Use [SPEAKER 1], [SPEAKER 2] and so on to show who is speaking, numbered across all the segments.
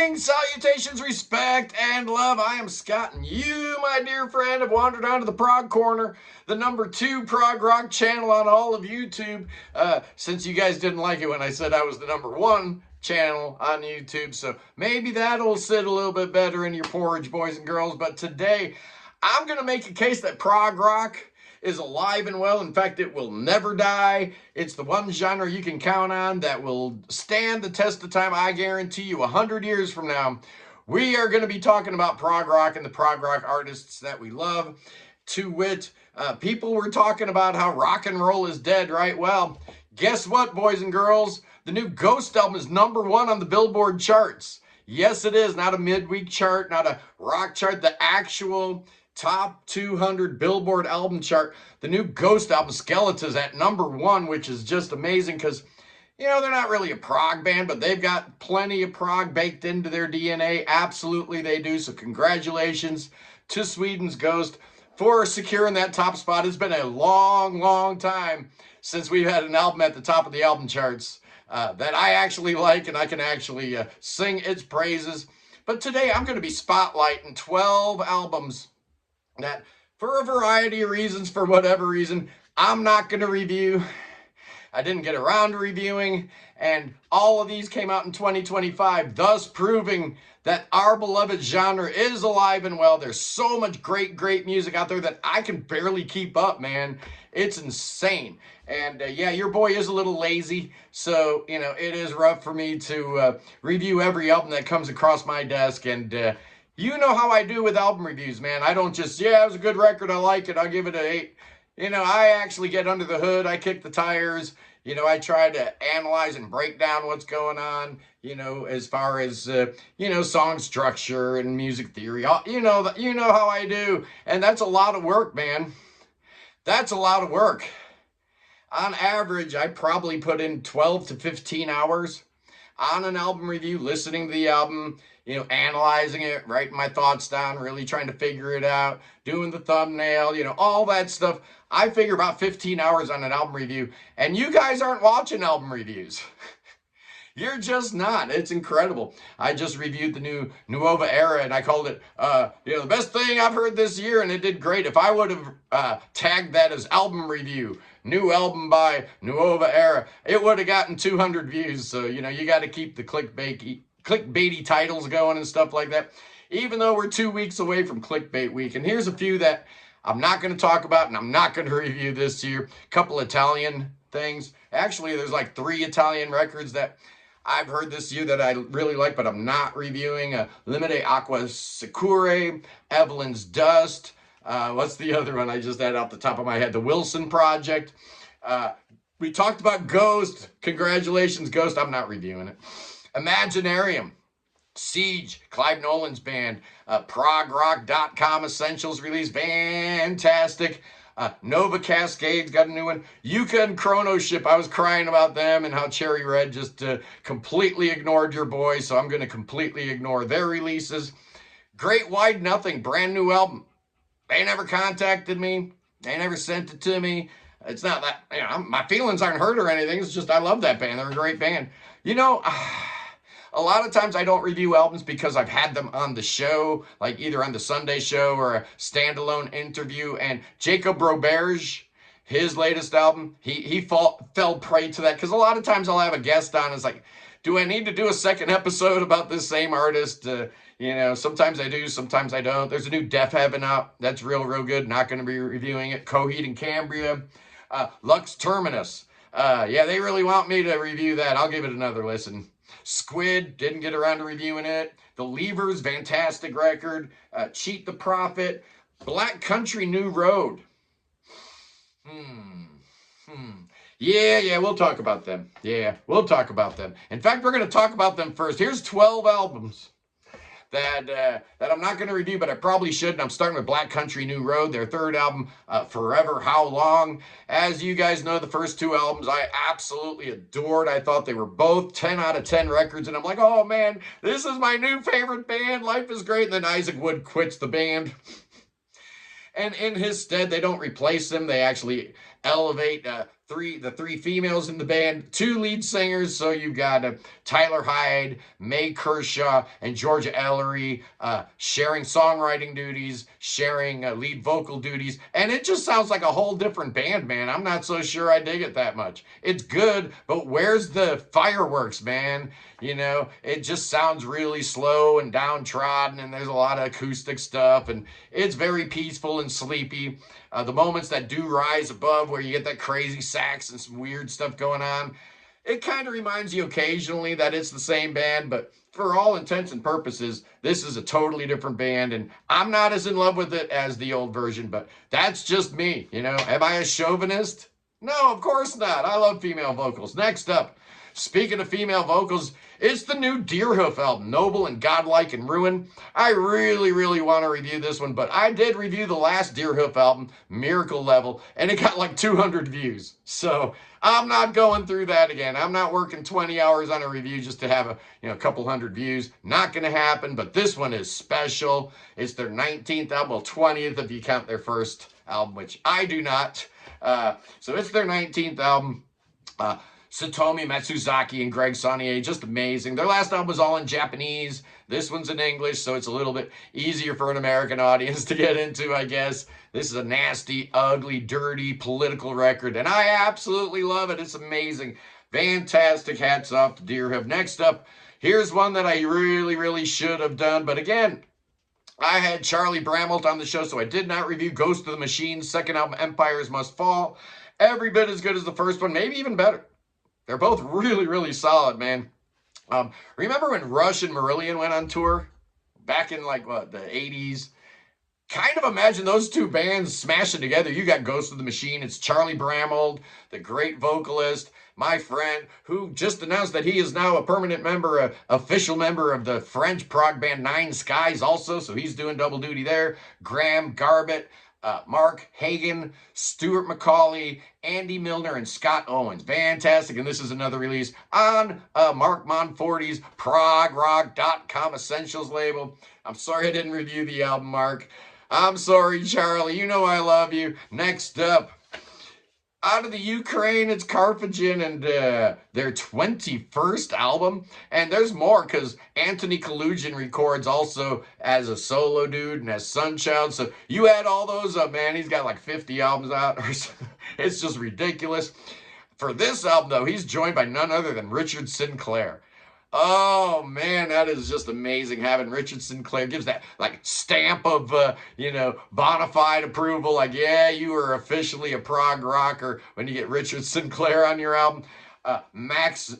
[SPEAKER 1] Greetings, salutations, respect, and love. I am Scott, and you, my dear friend, have wandered onto the Prog Corner, the #2 Prog Rock channel on all of YouTube. Since you guys didn't like it when I said I was the #1 channel on YouTube, so maybe that'll sit a little bit better in your porridge, boys and girls. But today, I'm going to make a case that Prog Rock is alive and well. In fact, it will never die. It's the one genre you can count on that will stand the test of time. I guarantee you 100 years from now, we are going to be talking about prog rock and the prog rock artists that we love. To wit, people were talking about how rock and roll is dead, right? Well, guess what, boys and girls? The new Ghost album is #1 on the Billboard charts. Yes, it is. Not a midweek chart, not a rock chart, the actual top 200 Billboard album chart. The new Ghost album, Skeleton, is at #1, which is just amazing because, you know, they're not really a prog band, but they've got plenty of prog baked into their DNA. Absolutely they do. So congratulations to Sweden's Ghost for securing that top spot. It's been a long, long time since we've had an album at the top of the album charts that I actually like and I can actually sing its praises. But today I'm going to be spotlighting 12 albums that, for a variety of reasons, for whatever reason, I'm not going to review. I didn't get around to reviewing, and all of these came out in 2025, thus proving that our beloved genre is alive and well. There's so much great music out there that I can barely keep up, man. It's insane. And yeah, your boy is a little lazy, so, you know, it is rough for me to review every album that comes across my desk, and you know how I do with album reviews, man. I don't just, yeah, it was a good record, I like it, I'll give it an 8. You know, I actually get under the hood, I kick the tires. You know, I try to analyze and break down what's going on, you know, as far as, you know, song structure and music theory. You know how I do. And that's a lot of work, man. That's a lot of work. On average, I probably put in 12 to 15 hours on an album review, listening to the album, you know, analyzing it, writing my thoughts down, really trying to figure it out, doing the thumbnail, you know, all that stuff. I figure about 15 hours on an album review, and you guys aren't watching album reviews. You're just not. It's incredible. I just reviewed the new Nuova Era, and I called it, you know, the best thing I've heard this year, and it did great. If I would have tagged that as album review, new album by Nuova Era, it would have gotten 200 views. So, you know, you got to keep the clickbaity titles going and stuff like that, even though we're 2 weeks away from clickbait week. And here's a few that I'm not going to talk about, and I'm not going to review this year. A couple Italian things. Actually, there's like 3 Italian records that I've heard this year that I really like, but I'm not reviewing. Limite Acqua Sicure, Evelyn's Dust. What's the other one I just had off the top of my head? The Wilson Project. We talked about Ghost. Congratulations, Ghost. I'm not reviewing it. Imaginarium, Siege, Clive Nolan's band, ProgRock.com Essentials release, fantastic. Nova Cascades got a new one. Yucca and Chrono Ship, I was crying about them and how Cherry Red just completely ignored your boy, so I'm going to completely ignore their releases. Great Wide Nothing, brand new album. They never contacted me. They never sent it to me. It's not that, you know, my feelings aren't hurt or anything. It's just I love that band. They're a great band. You know, a lot of times I don't review albums because I've had them on the show, like either on the Sunday show or a standalone interview. And Jacob Roberge, his latest album, he fell prey to that. Because a lot of times I'll have a guest on. It's like, do I need to do a second episode about this same artist? You know, sometimes I do, sometimes I don't. There's a new Deaf Heaven out. That's real good. Not going to be reviewing it. Coheed and Cambria. Lux Terminus. Yeah, they really want me to review that. I'll give it another listen. Squid, didn't get around to reviewing it. The Levers, fantastic record. Cheat the Prophet. Black Country New Road. Yeah, we'll talk about them. Yeah, we'll talk about them. In fact, we're going to talk about them first. Here's 12 albums that I'm not going to review, but I probably should. And I'm starting with Black Country New Road, their third album, Forever How Long. As you guys know, the first 2 albums I absolutely adored. I thought they were both 10 out of 10 records, and I'm like, oh man, this is my new favorite band. Life is great. And then Isaac Wood quits the band. And in his stead, they don't replace him. They actually elevate the three females in the band, two lead singers. So you've got Tyler Hyde, May Kershaw, and Georgia Ellery sharing songwriting duties, sharing lead vocal duties. And it just sounds like a whole different band, man. I'm not so sure I dig it that much. It's good, but where's the fireworks, man? You know, it just sounds really slow and downtrodden, and there's a lot of acoustic stuff, and it's very peaceful and sleepy. The moments that do rise above where you get that crazy sax and some weird stuff going on, it kind of reminds you occasionally that it's the same band, but for all intents and purposes, this is a totally different band, and I'm not as in love with it as the old version, but that's just me, you know. Am I a chauvinist? No, of course not. I love female vocals. Next up, speaking of female vocals, it's the new Deerhoof album, Noble and Godlike and Ruin. I really want to review this one, but I did review the last Deerhoof album, Miracle Level, and it got like 200 views. So I'm not going through that again. I'm not working 20 hours on a review just to have a couple hundred views. Not going to happen, but this one is special. It's their 19th album, well, 20th if you count their first album, which I do not. So it's their 19th album. Satomi Matsuzaki and Greg Saunier, just amazing. Their last album was all in Japanese. This one's in English, so it's a little bit easier for an American audience to get into, I guess. This is a nasty, ugly, dirty, political record, and I absolutely love it. It's amazing. Fantastic. Hats off to Deerhoof. Next up, here's one that I really should have done, but again, I had Charlie Bramwelt on the show, so I did not review Ghost of the Machine's second album, Empires Must Fall. Every bit as good as the first one, maybe even better. They're both really solid, man. Remember when Rush and Marillion went on tour back in like the 80s? Kind of imagine those two bands smashing together. You got Ghost of the Machine. It's Charlie Bramwelt, the great vocalist, my friend, who just announced that he is now a permanent member, official member of the French prog band Nine Skies also. So he's doing double duty there. Graham Garbett, Mark Hagen, Stuart McCauley, Andy Milner, and Scott Owens. Fantastic. And this is another release on Mark Monforti's ProgRock.com Essentials label. I'm sorry I didn't review the album, Mark. I'm sorry, Charlie. You know I love you. Next up, out of the Ukraine, it's Karfagen and their 21st album. And there's more because Anthony Kalugin records also as a solo dude and as Sunchild. So you add all those up, man, he's got like 50 albums out. It's just ridiculous. For this album, though, he's joined by none other than Richard Sinclair. Oh, man, that is just amazing having Richard Sinclair. Gives that, like, stamp of, bona fide approval. Like, yeah, you are officially a prog rocker when you get Richard Sinclair on your album. Max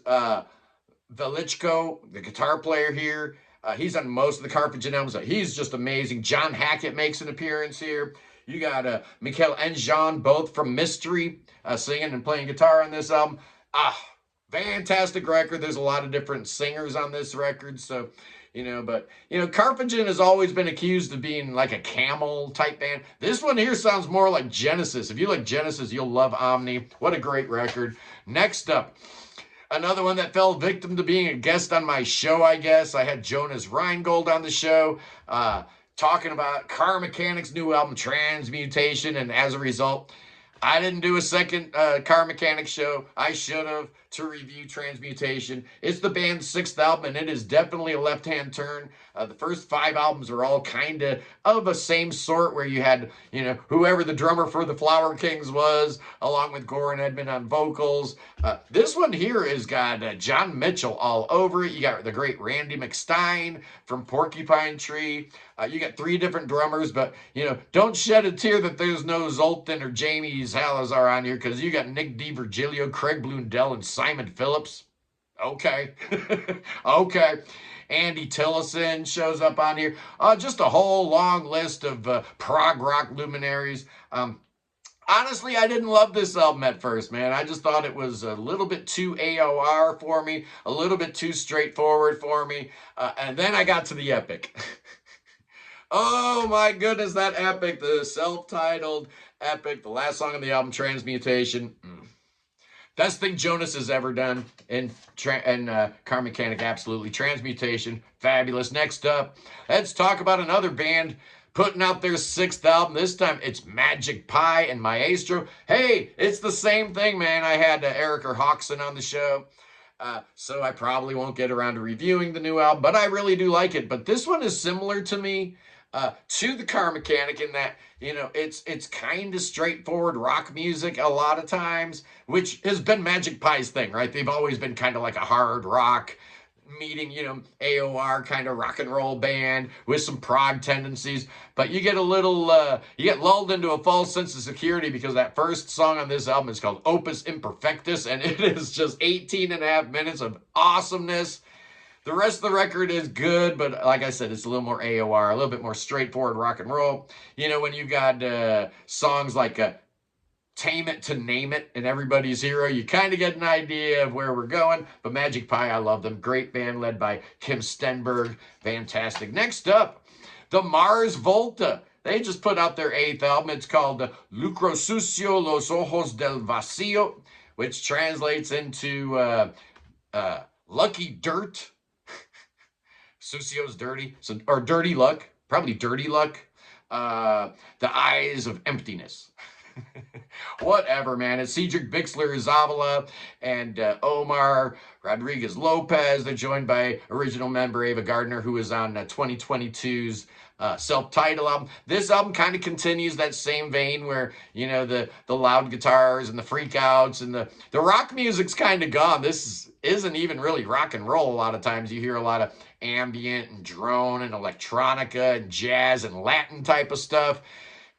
[SPEAKER 1] Velichko, the guitar player here, he's on most of the Karfagen albums. He's just amazing. John Hackett makes an appearance here. You got Michael and Jean, both from Mystery, singing and playing guitar on this album. Fantastic record. There's a lot of different singers on this record. So, Karfagen has always been accused of being like a Camel type band. This one here sounds more like Genesis. If you like Genesis, you'll love Omni. What a great record. Next up, another one that fell victim to being a guest on my show, I guess. I had Jonas Reingold on the show, talking about Karmakanic's new album, Transmutation, and as a result, I didn't do a second Karmakanic show. I should have, to review Transmutation. It's the band's 6th album, and it is definitely a left-hand turn. The first 5 albums are all kind of a same sort, where you had, whoever the drummer for the Flower Kings was, along with Goran Edmond on vocals. This one here has got John Mitchell all over it. You got the great Randy McStein from Porcupine Tree. You got 3 different drummers, but, don't shed a tear that there's no Zoltan or Jamie Salazar on here, because you got Nick DiVirgilio, Craig Blundell, and Simon Phillips. Okay. Okay. Andy Tillison shows up on here. Just a whole long list of prog rock luminaries. Honestly, I didn't love this album at first, man. I just thought it was a little bit too AOR for me, a little bit too straightforward for me. And then I got to the epic. Oh my goodness, that epic, the self-titled epic, the last song on the album, Transmutation. Best thing Jonas has ever done in Karmakanic, absolutely. Transmutation, fabulous. Next up, let's talk about another band putting out their 6th album. This time it's Magic Pie and Maestro. Hey, it's the same thing, man. I had Erica Hawkson on the show. So I probably won't get around to reviewing the new album, but I really do like it. But this one is similar to me to the Karmakanic in that, you know, it's kind of straightforward rock music a lot of times, which has been Magic Pie's thing, right? They've always been kind of like a hard rock meeting, you know, AOR kind of rock and roll band with some prog tendencies, but you get a little, you get lulled into a false sense of security because that first song on this album is called Opus Imperfectus, and it is just 18 and a half minutes of awesomeness. The rest of the record is good, but like I said, it's a little more AOR, a little bit more straightforward rock and roll. You know, when you've got songs like Tame It to Name It and Everybody's Hero, you kind of get an idea of where we're going. But Magic Pie, I love them. Great band led by Kim Stenberg. Fantastic. Next up, the Mars Volta. They just put out their 8th album. It's called Lucro Sucio Los Ojos del Vacío, which translates into Lucky Dirt. Sucio's dirty, so, or dirty luck, probably dirty luck. The Eyes of Emptiness. Whatever, man. It's Cedric Bixler Zavala and Omar Rodriguez Lopez. They're joined by original member Ava Gardner, who was on 2022's self-titled album. This album kind of continues that same vein where, you know, the loud guitars and the freakouts and the rock music's kind of gone. This isn't even really rock and roll. A lot of times you hear a lot of ambient and drone and electronica and jazz and Latin type of stuff.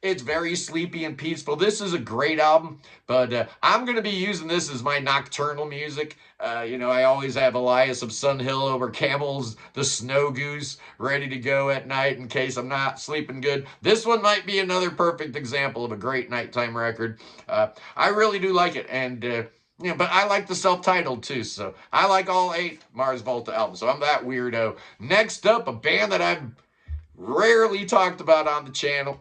[SPEAKER 1] It's very sleepy and peaceful. This is a great album, but I'm going to be using this as my nocturnal music. You know, I always have Elias of Sun Hill over Camels, the Snow Goose, ready to go at night in case I'm not sleeping good. This one might be another perfect example of a great nighttime record. I really do like it, and you know, but I like the self-titled too, so I like all 8 Mars Volta albums, so I'm that weirdo. Next up, a band that I've rarely talked about on the channel.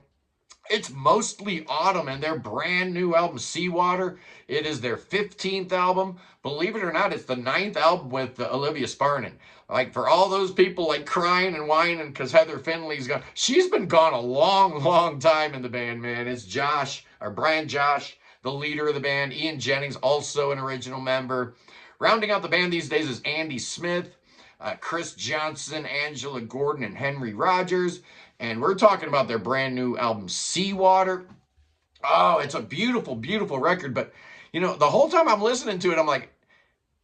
[SPEAKER 1] It's Mostly Autumn and their brand new album, Seawater. It is their 15th album. Believe it or not, it's the 9th album with Olivia Sparnan. Like, for all those people like crying and whining because Heather Finley's gone. She's been gone a long, long time in the band, man. It's Josh, or Brian Josh, the leader of the band. Ian Jennings, also an original member. Rounding out the band these days is Andy Smith, Chris Johnson, Angela Gordon, and Henry Rogers. And we're talking about their brand new album, Seawater. Oh, it's a beautiful, beautiful record. But, you know, the whole time I'm listening to it, I'm like,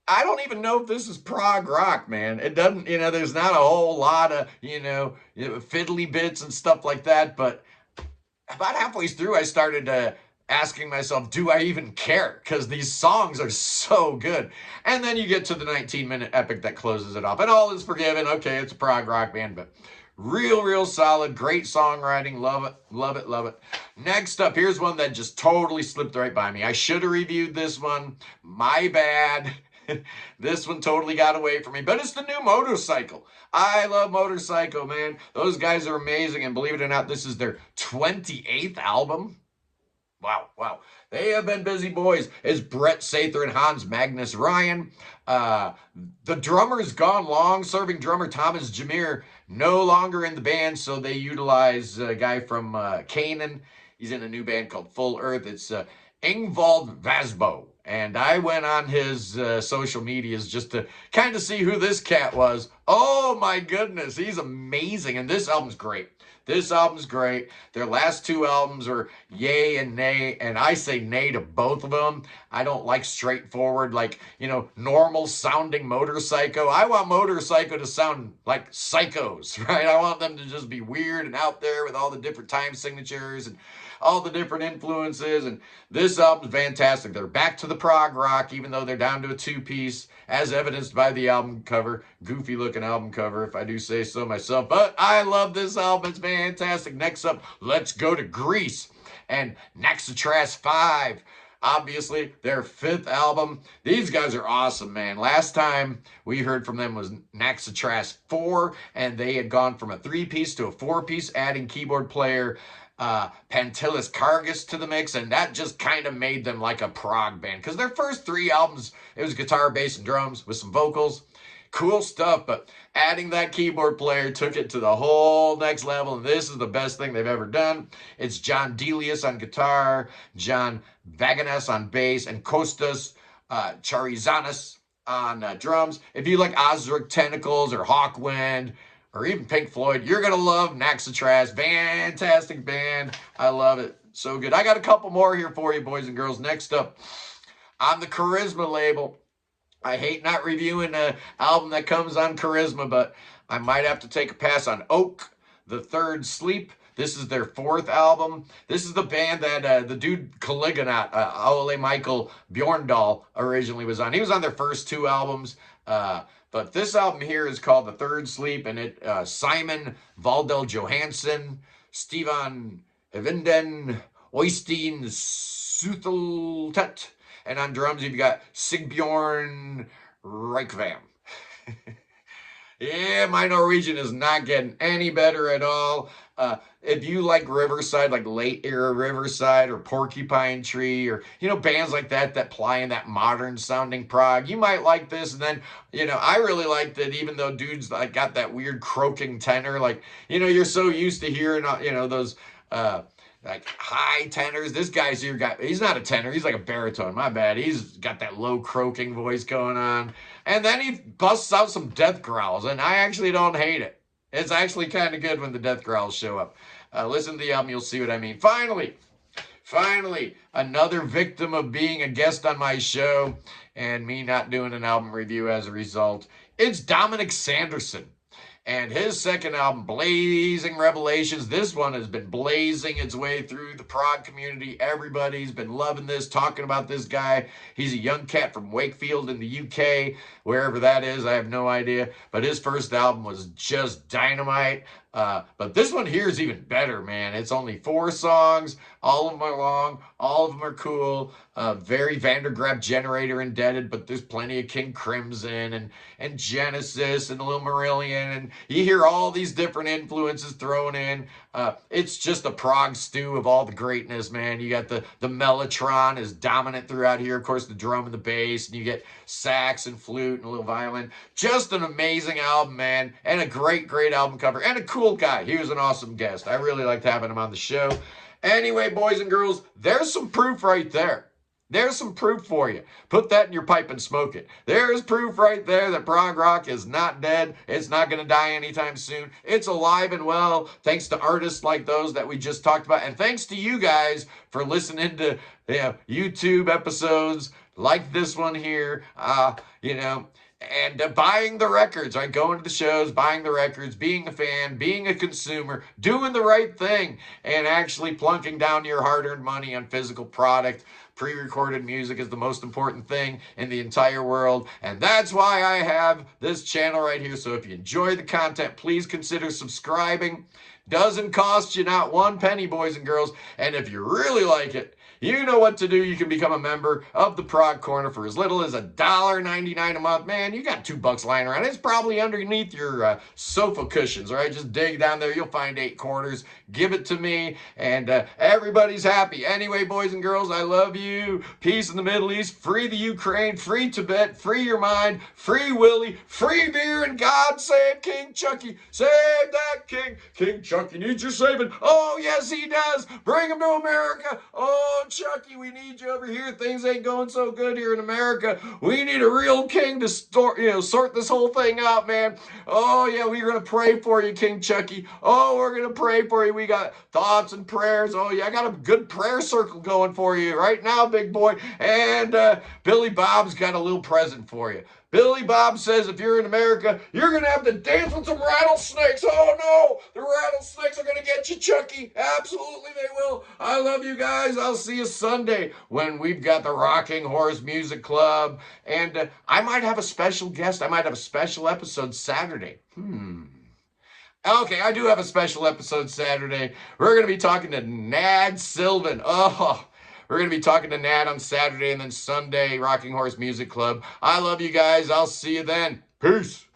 [SPEAKER 1] I don't even know if this is prog rock, man. It doesn't, you know, there's not a whole lot of, you know, fiddly bits and stuff like that. But about halfway through, I started asking myself, do I even care? Because these songs are so good. And then you get to the 19-minute epic that closes it off. And all is forgiven. Okay, it's a prog rock band, but real solid. Great songwriting. Love it, love it, love it. Next up, here's one that just totally slipped right by me. I should have reviewed this one. My bad. This one totally got away from me, but it's the new Motorpsycho. I love Motorpsycho, man. Those guys are amazing, and believe it or not, this is their 28th album. Wow. They have been busy boys. It's Brett Sather and Hans Magnus Ryan. The drummer's gone. Long-serving drummer Thomas Jameer no longer in the band, so they utilize a guy from Canaan. He's in a new band called Full Earth. It's Ingvald Vasbo. And I went on his social medias just to kind of see who this cat was. Oh my goodness, he's amazing. And this album's great. This album's great. Their last 2 albums are yay and nay, and I say nay to both of them. I don't like straightforward, like, you know, normal sounding Motorpsycho. I want Motorpsycho to sound like psychos, right? I want them to just be weird and out there with all the different time signatures and all the different influences, and this album's fantastic. They're back to the prog rock, even though they're down to a 2-piece, as evidenced by the album cover. Goofy looking album cover, if I do say so myself, but I love this album. It's fantastic. Next up, let's go to Greece and Naxatras 5. Obviously, their 5th album. These guys are awesome, man. Last time we heard from them was Naxatras 4, and they had gone from a 3-piece to a 4-piece, adding keyboard player Pantelis Kargas to the mix, and that just kind of made them like a prog band. Because their first 3 albums, it was guitar, bass, and drums with some vocals. Cool stuff, but adding that keyboard player took it to the whole next level, and this is the best thing they've ever done. It's John Delius on guitar, John Vaganas on bass, and Kostas Charizanis on drums. If you like Ozric Tentacles or Hawkwind or even Pink Floyd, you're going to love Naxatras. Fantastic band. I love it. So good. I got a couple more here for you, boys and girls. Next up, on the Charisma label, I hate not reviewing an album that comes on Charisma, but I might have to take a pass on Oak, The Third Sleep. This is their 4th album. This is the band that the dude Caliganaut, Ole Michael Bjorndal, originally was on. He was on their first 2 albums, but this album here is called The Third Sleep, and it Simon Valdel Johansson, Stefan Evinden, Oystein Sutheltet, and on drums you've got Sigbjorn Reikvam. Yeah, my Norwegian is not getting any better at all. If you like Riverside, like late era Riverside or Porcupine Tree, or, bands like that ply in that modern sounding prog, you might like this. And then, I really liked it, even though dudes like got that weird croaking tenor, like, you're so used to hearing, those, like high tenors. This guy's here he's not a tenor, he's like a baritone, my bad. He's got that low croaking voice going on. And then he busts out some death growls, and I actually don't hate it. It's actually kind of good when the death growls show up. Listen to the album, you'll see what I mean. Finally, another victim of being a guest on my show and me not doing an album review as a result. It's Dominic Sanderson and his 2nd album, Blazing Revelations. This one has been blazing its way through the prog community. Everybody's been loving this, talking about this guy. He's a young cat from Wakefield in the UK, wherever that is, I have no idea. But his first album was just dynamite. But this one here is even better, man. It's only 4 songs. All of them are long. All of them are cool. Very Vandergraaf Generator indebted, but there's plenty of King Crimson and Genesis and Lil Marillion. And you hear all these different influences thrown in. It's just a prog stew of all the greatness, man. You got the mellotron is dominant throughout here. Of course, the drum and the bass. And you get sax and flute and a little violin. Just an amazing album, man. And a great, great album cover. And a cool guy. He was an awesome guest. I really liked having him on the show. Anyway, boys and girls, there's some proof right there. There's some proof for you. Put that in your pipe and smoke it. There's proof right there that prog rock is not dead. It's not going to die anytime soon. It's alive and well, thanks to artists like those that we just talked about. And thanks to you guys for listening to YouTube episodes like this one here, and buying the records, right? Going to the shows, buying the records, being a fan, being a consumer, doing the right thing, and actually plunking down your hard-earned money on physical product. Pre-recorded music is the most important thing in the entire world, and that's why I have this channel right here. So if you enjoy the content, please consider subscribing. Doesn't cost you not 1 penny, boys and girls. And if you really like it, you know what to do. You can become a member of the Prog Corner for as little as $1.99 a month. Man, you got $2 lying around. It's probably underneath your sofa cushions, all right? Just dig down there. You'll find 8 quarters. Give it to me, and everybody's happy. Anyway, boys and girls, I love you. Peace in the Middle East. Free the Ukraine. Free Tibet. Free your mind. Free Willie. Free beer, and God save King Chucky. Save that king. King Chucky needs your saving. Oh, yes, he does. Bring him to America. Oh, Chucky, we need you over here. Things ain't going so good here in America. We need a real king to sort this whole thing out, man. Oh, yeah, we're going to pray for you, King Chucky. Oh, we're going to pray for you. We got thoughts and prayers. Oh, yeah, I got a good prayer circle going for you right now, big boy. And Billy Bob's got a little present for you. Billy Bob says if you're in America, you're going to have to dance with some rattlesnakes. Oh, no, the rattlesnakes are going to get you, Chucky. Absolutely, they will. I love you guys. I'll see you Sunday when we've got the Rocking Horse Music Club. And I might have a special guest. I might have a special episode Saturday. Okay, I do have a special episode Saturday. We're going to be talking to Nad Sylvan. Oh, we're going to be talking to Nat on Saturday and then Sunday, Rocking Horse Music Club. I love you guys. I'll see you then. Peace.